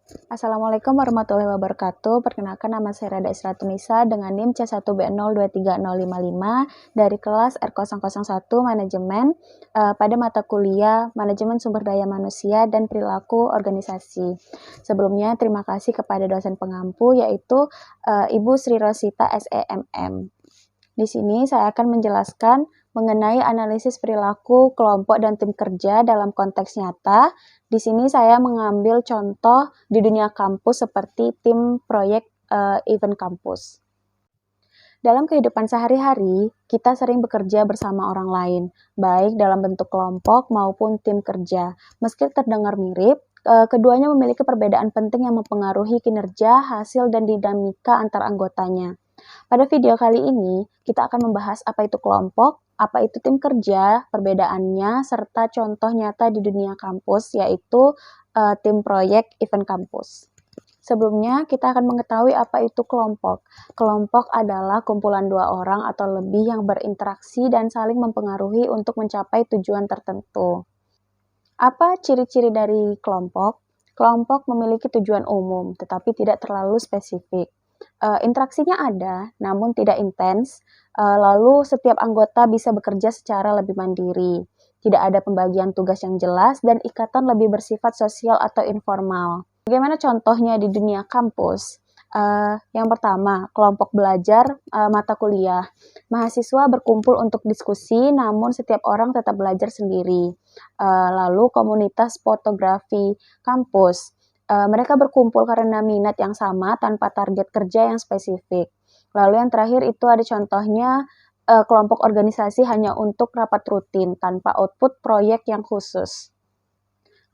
Assalamualaikum warahmatullahi wabarakatuh. Perkenalkan, nama saya Rada Isratunisa dengan NIM C1B023055 dari kelas R001 Manajemen pada mata kuliah Manajemen Sumber Daya Manusia dan Perilaku Organisasi. Sebelumnya, terima kasih kepada dosen pengampu yaitu Ibu Sri Rosita SEMM. Di sini saya akan menjelaskan mengenai analisis perilaku kelompok dan tim kerja dalam konteks nyata. Di sini saya mengambil contoh di dunia kampus seperti tim proyek event kampus. Dalam kehidupan sehari-hari, kita sering bekerja bersama orang lain, baik dalam bentuk kelompok maupun tim kerja. Meski terdengar mirip, keduanya memiliki perbedaan penting yang mempengaruhi kinerja, hasil, dan dinamika antar anggotanya. Pada video kali ini, kita akan membahas apa itu kelompok, apa itu tim kerja, perbedaannya, serta contoh nyata di dunia kampus, yaitu tim proyek event kampus. Sebelumnya, kita akan mengetahui apa itu kelompok. Kelompok adalah kumpulan dua orang atau lebih yang berinteraksi dan saling mempengaruhi untuk mencapai tujuan tertentu. Apa ciri-ciri dari kelompok? Kelompok memiliki tujuan umum, tetapi tidak terlalu spesifik. Interaksinya ada, namun tidak intens. Lalu setiap anggota bisa bekerja secara lebih mandiri. Tidak ada pembagian tugas yang jelas dan ikatan lebih bersifat sosial atau informal. Bagaimana contohnya di dunia kampus? Yang pertama, kelompok belajar mata kuliah. Mahasiswa berkumpul untuk diskusi, namun setiap orang tetap belajar sendiri. Lalu komunitas fotografi kampus. Mereka berkumpul karena minat yang sama tanpa target kerja yang spesifik. Lalu yang terakhir itu ada contohnya kelompok organisasi hanya untuk rapat rutin tanpa output proyek yang khusus.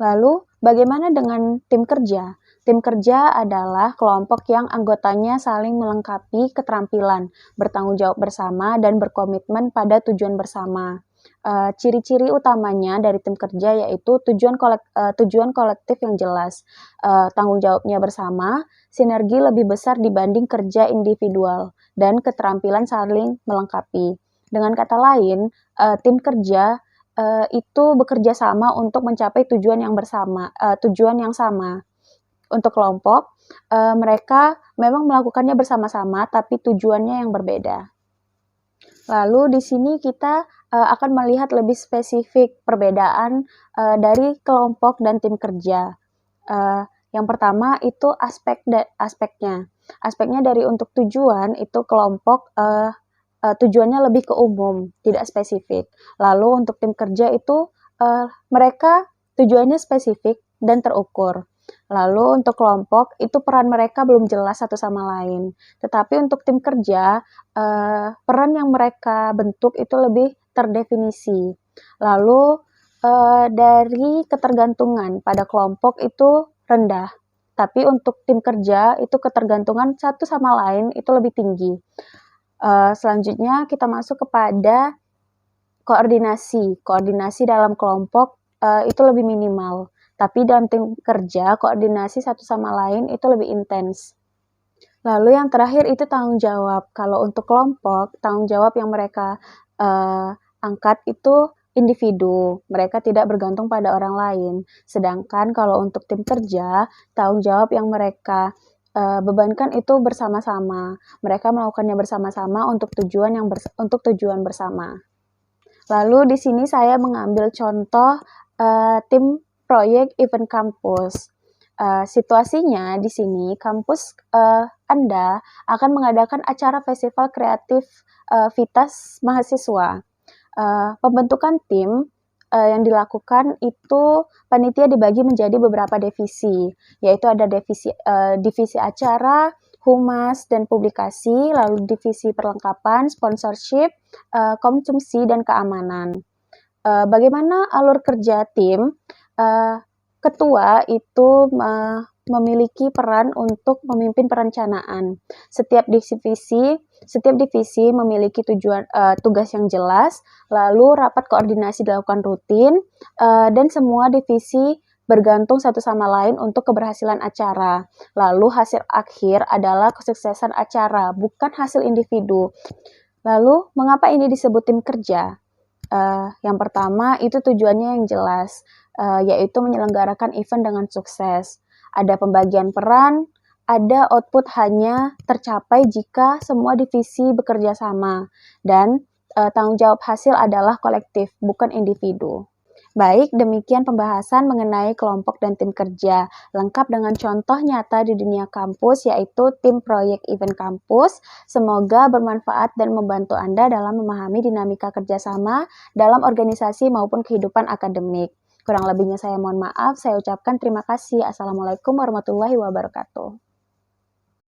Lalu bagaimana dengan tim kerja? Tim kerja adalah kelompok yang anggotanya saling melengkapi keterampilan, bertanggung jawab bersama, dan berkomitmen pada tujuan bersama. Ciri-ciri utamanya dari tim kerja yaitu tujuan kolektif yang jelas, tanggung jawabnya bersama, sinergi lebih besar dibanding kerja individual, dan keterampilan saling melengkapi. Dengan kata lain, tim kerja itu bekerja sama untuk mencapai tujuan yang sama. Untuk kelompok, mereka memang melakukannya bersama-sama, tapi tujuannya yang berbeda. Lalu di sini kita akan melihat lebih spesifik perbedaan dari kelompok dan tim kerja. Yang pertama itu aspeknya. Aspeknya dari untuk tujuan itu kelompok tujuannya lebih ke umum, tidak spesifik. Lalu untuk tim kerja itu mereka tujuannya spesifik dan terukur. Lalu untuk kelompok itu peran mereka belum jelas satu sama lain. Tetapi untuk tim kerja peran yang mereka bentuk itu lebih terdefinisi. Lalu dari ketergantungan pada kelompok itu rendah. Tapi untuk tim kerja itu ketergantungan satu sama lain itu lebih tinggi. Selanjutnya kita masuk kepada koordinasi. Koordinasi dalam kelompok itu lebih minimal. Tapi dalam tim kerja, koordinasi satu sama lain itu lebih intens. Lalu yang terakhir itu tanggung jawab. Kalau untuk kelompok, tanggung jawab yang mereka angkat itu individu. Mereka tidak bergantung pada orang lain. Sedangkan kalau untuk tim kerja, tanggung jawab yang mereka bebankan itu bersama-sama. Mereka melakukannya bersama-sama untuk tujuan bersama. Lalu di sini saya mengambil contoh tim proyek event kampus. Situasinya di sini kampus Anda akan mengadakan acara festival kreatif Vitas mahasiswa. Pembentukan tim yang dilakukan itu panitia dibagi menjadi beberapa divisi, yaitu ada divisi acara, humas dan publikasi, lalu divisi perlengkapan, sponsorship, konsumsi dan keamanan. Bagaimana alur kerja tim? Ketua itu memiliki peran untuk memimpin perencanaan. Setiap divisi memiliki tugas yang jelas, lalu rapat koordinasi dilakukan rutin, dan semua divisi bergantung satu sama lain untuk keberhasilan acara. Lalu hasil akhir adalah kesuksesan acara, bukan hasil individu. Lalu, mengapa ini disebut tim kerja? Yang pertama, itu tujuannya yang jelas, yaitu menyelenggarakan event dengan sukses. Ada pembagian peran, ada output hanya tercapai jika semua divisi bekerja sama, dan tanggung jawab hasil adalah kolektif, bukan individu. Baik, demikian pembahasan mengenai kelompok dan tim kerja, lengkap dengan contoh nyata di dunia kampus, yaitu tim proyek event kampus. Semoga bermanfaat dan membantu Anda dalam memahami dinamika kerjasama dalam organisasi maupun kehidupan akademik. Kurang lebihnya saya mohon maaf, saya ucapkan terima kasih. Assalamualaikum warahmatullahi wabarakatuh.